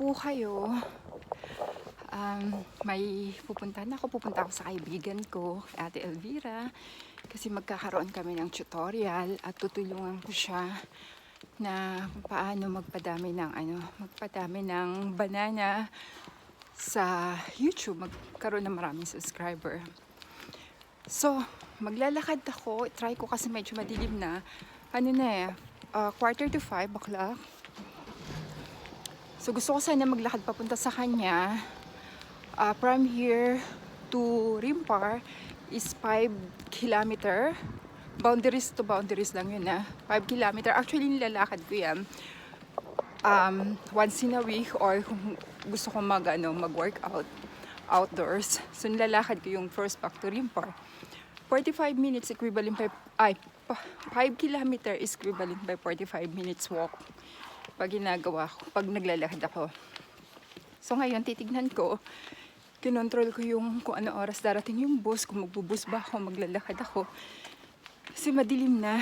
po kayo. Pupunta ako sa kaibigan ko, Ate Elvira, kasi magkakaroon kami ng tutorial at tutulungan ko siya na kung paano magpadami ng banana sa YouTube, magkaroon ng maraming subscriber. So, maglalakad ako, try ko kasi medyo madilim na, 4:45 o'clock. So gusto ko sana maglakad papunta sa kanya. From here to Rimpar is 5 kilometer. Boundaries to boundaries lang yun 5 kilometer. Actually nilalakad ko yan once in a week, or kung gusto ko mag-workout outdoors. So nilalakad ko yung first back to Rimpar. 45 minutes equivalent by 5 kilometer is equivalent by 45 minutes walk pag naglalakad ako. So ngayon titignan ko, kinontrol ko yung kung ano oras darating yung bus, kung magbubus ba ako, maglalakad ako. Kasi madilim na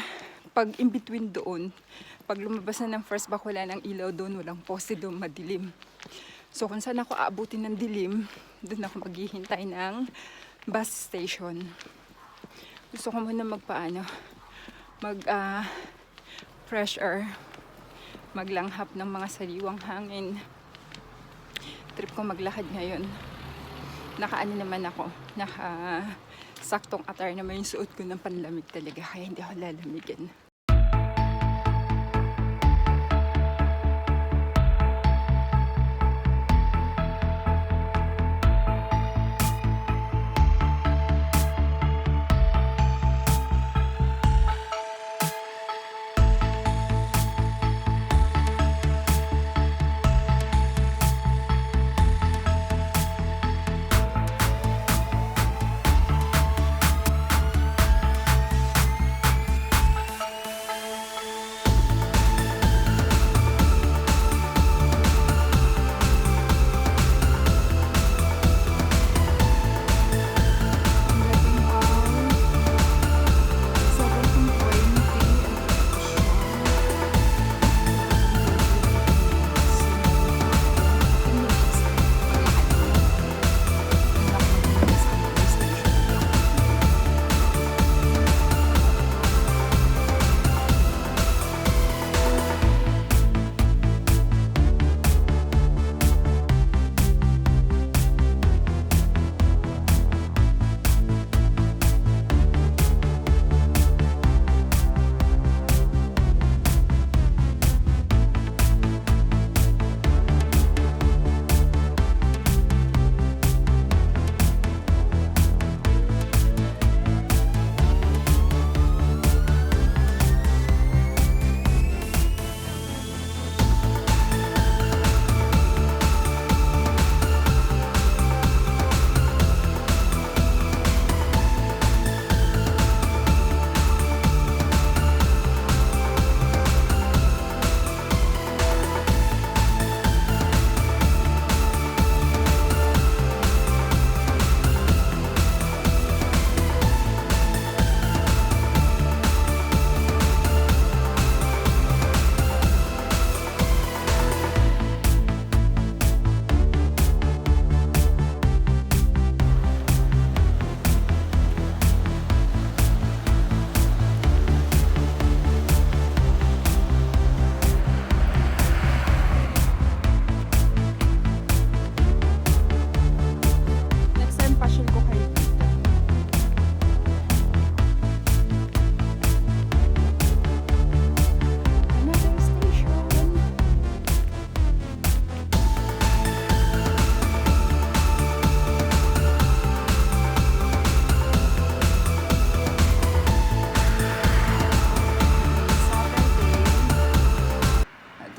pag in between doon. Pag lumabas na ng first back, wala ng ilaw doon, walang poste doon, madilim. So kung saan ako aabutin ng dilim, doon ako maghihintay ng bus station. Gusto ko muna fresh air, maglanghap ng mga sariwang hangin. Trip ko maglakad ngayon. Saktong attire naman yung suot ko ng panlamig talaga, kaya hindi ako lalamigin.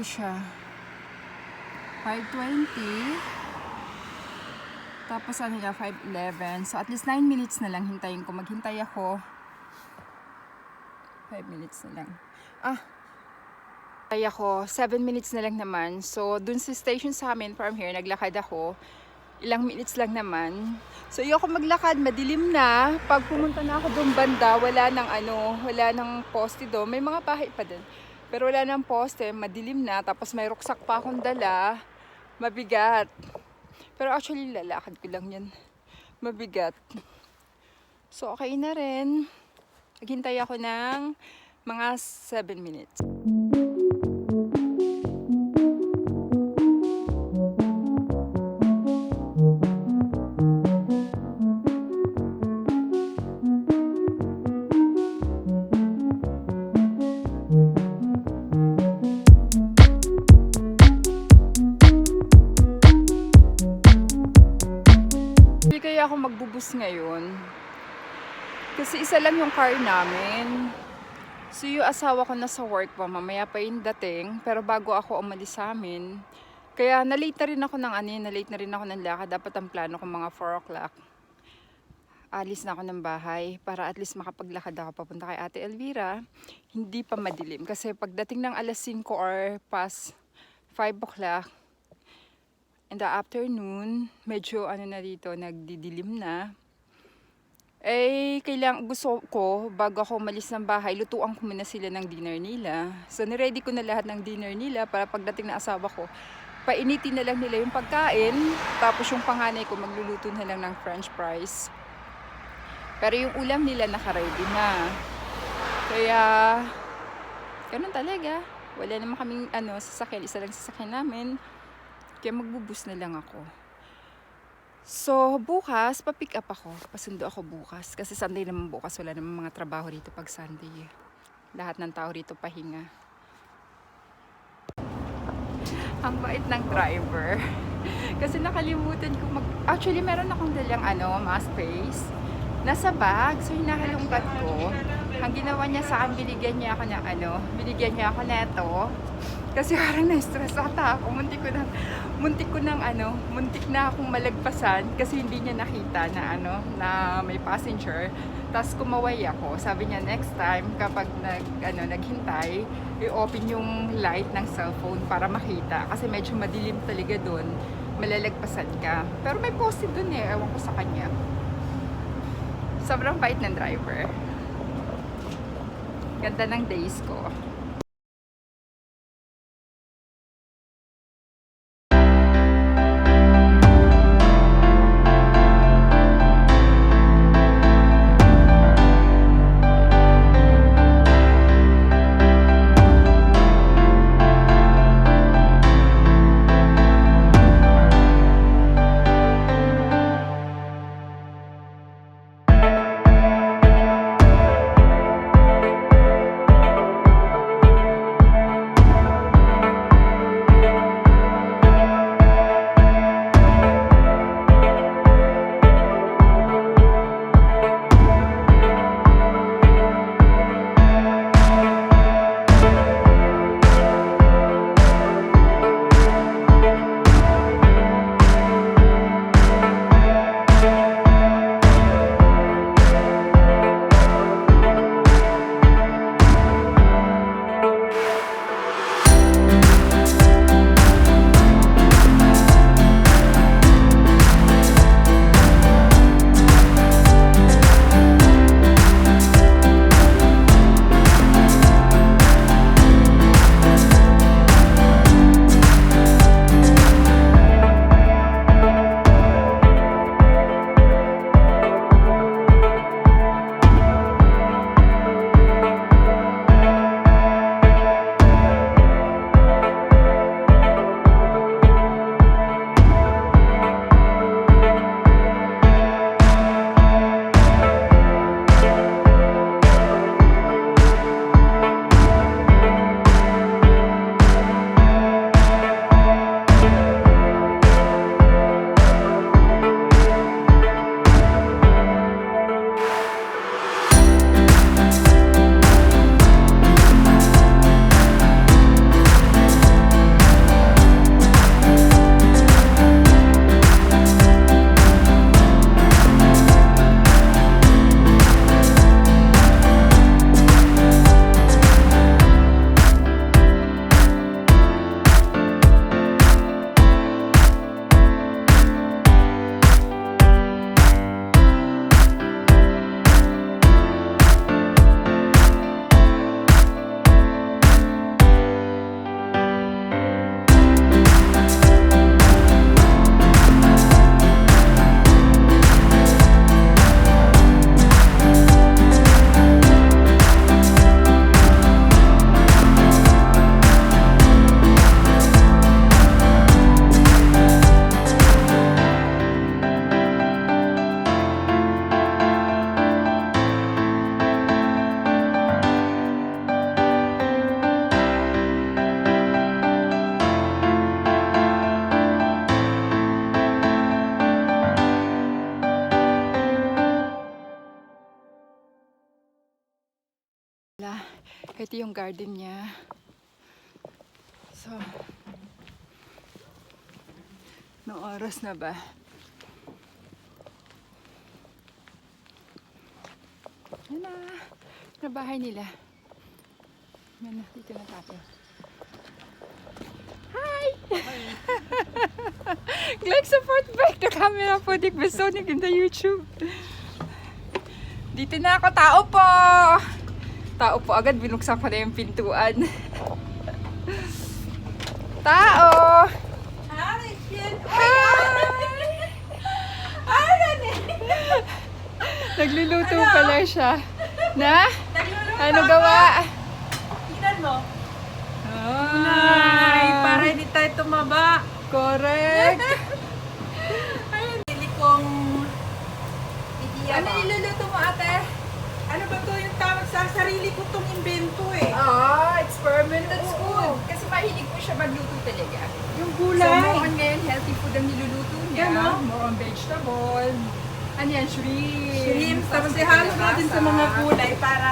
Siya 5:20, tapos 5:11, so at least 9 minutes na lang hintayin ko. Maghintay ako 5 minutes na lang. Hintay ako 7 minutes na lang naman. So dun sa station sa amin, from here naglakad ako ilang minutes lang naman. So ayoko maglakad, madilim na. Pag pumunta na ako doon banda, wala nang poste doon. May mga bahay pa din, pero wala nang poste, madilim na. Tapos may ruksak pa akong dala. Mabigat. Pero actually, lalakad ko lang yan. Mabigat. So, okay na rin. Naghintay ako ng mga 7 minutes. Hindi kaya ako magbubus ngayon. Kasi isa lang yung car namin. So yung asawa ko nasa work pa, mamaya pa yung dating. Pero bago ako umalis sa amin, kaya na-late na rin ako ng lakad. Dapat ang plano ko mga 4 o'clock. Alis na ako ng bahay para at least makapaglakad ako papunta kay Ate Elvira. Hindi pa madilim. Kasi pagdating ng alas 5 or past 5 o'clock, in the afternoon, medyo na dito, nagdidilim na. Gusto ko, bago ako umalis ng bahay, lutuan ko muna sila ng dinner nila. So, niready ko na lahat ng dinner nila para pagdating ng asawa ko, painitin na lang nila yung pagkain. Tapos yung panganay ko, magluluto na lang ng french fries. Pero yung ulam nila nakaready na. Kaya, ganun talaga. Wala naman kaming sasakyan. Isa lang sasakyan namin. Kaya magbubus na lang ako. So, bukas, pa-pick up ako. Pasundo ako bukas. Kasi Sunday naman bukas. Wala naman mga trabaho rito pag Sunday. Lahat ng tao rito pahinga. Ang bait ng driver. Kasi nakalimutan ko Actually, meron akong dalang mask face. Nasa bag. So, hinahalungkat ko. Ang ginawa niya sa akin, binigyan niya ako neto. Kasi parang na-stress ata ako. Muntik na akong malagpasan kasi hindi niya nakita na may passenger. Tapos kumaway ako. Sabi niya next time kapag naghintay, i-open yung light ng cellphone para makita. Kasi medyo madilim talaga doon. Malalagpasan ka. Pero may post-it doon ewan ko sa kanya. Sobrang bait ng driver. Ganda ng days ko. Ito yung garden niya. So, no oras na ba? Yan na bahay nila. Yan na, dito na tayo. Hi! Click support back the camera po. Dik Besonic in the YouTube. Dito na ako. Tao po! Tao po. Agad binuksan ko na yung pintuan. Tao! Hi! Nagluluto pala siya. Na? Ano gawa? Tingnan mo. Ay, Para hindi tayo tumaba. correct. Ayun, hindi kong idiya Ano ba? niluluto mo, ate? Ano ba to yung tawag sa sarili ko tong invento eh? Experiment. That's Oo. good. Kasi mahilig po siya magluto talaga. Yung So, gulay. more on ngayon, healthy food ang niluluto niya. Ganon. More on vegetable. Ano yan, shrimp. Shrimp. Tapos ihalo natin sa mga gulay para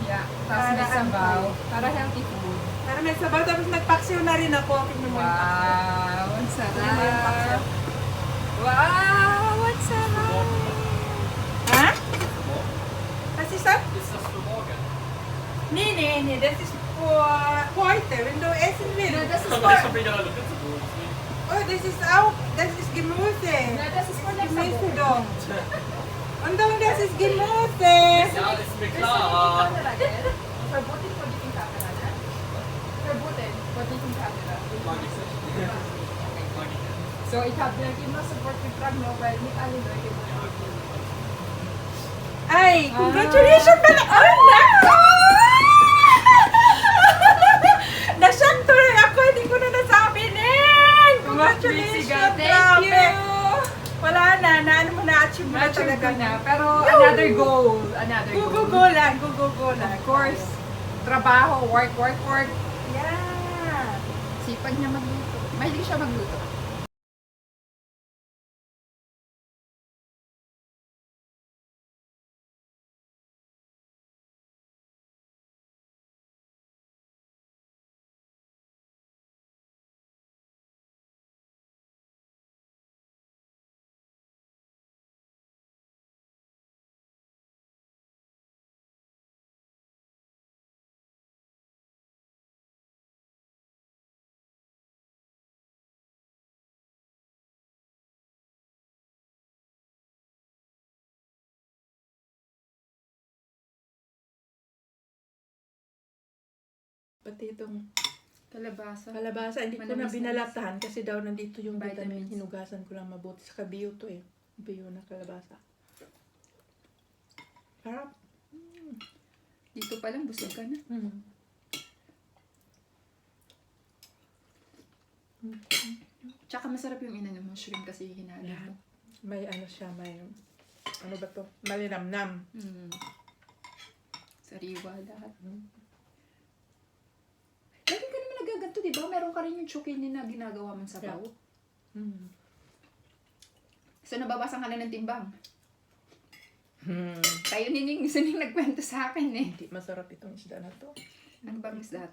Yeah. Tapos may Para sabaw. Para healthy food. may sabaw. Tapos nagpaksiw na rin ako. Tingnan mo yung paksiw. Wow, ang Tingnan mo yung paksiw. sarap. Wow, ang sarap. Ha? Was ist das? Ist das für morgen? Nee, das ist für heute, wenn du essen willst. No, das ist Aber for, ich habe wieder eine Pizza geholt. Oh, das ist Gemüse. no, das ist for next Gemüse Sunday. doch. Und dann das ist Gemüse. Ja, das ist mir klar. Verboten po dito yung camera na? Verboten po dito yung camera. Mag ich nicht. Mag ich nicht. So, ich habe like immer support mit Frag no, weil nicht alle Leute Ay, congratulations pala. Oh, nako! Nashock tuloy ako. Hindi ko na nasabi, Ning. Congratulations. Thank grabe. you! Wala na. Naano mo na-achieve mo na Na-achieve talaga ko na. Pero another goal. Another goal. Gugugulan. Of course, trabaho, work. Yeah. Sipag niya magluto. Mahilig siya magluto. Pati itong Kalabasa. kalabasa, hindi ko na Manamis-namis. binalatahan kasi daw nandito yung Vitamins. vitamin. Hinugasan ko lang mabuti. Sa bio to eh. Bio na kalabasa. Sarap. Dito pa lang, busog ka na. Tsaka masarap yung inano mo, shrimp kasi hinalo Yeah. mo. May ano siya, may ano ba to? Malinamnam. Sariwa lahat. Lagi ka naman nagaganto, di ba? Meron ka rin yung chukini na ginagawa mong sabaw. So, nababasan ka na ng timbang. Tayo nining gusto niyong nagkwento sa akin eh. Hindi masarap itong isda na to. Ano bang isda?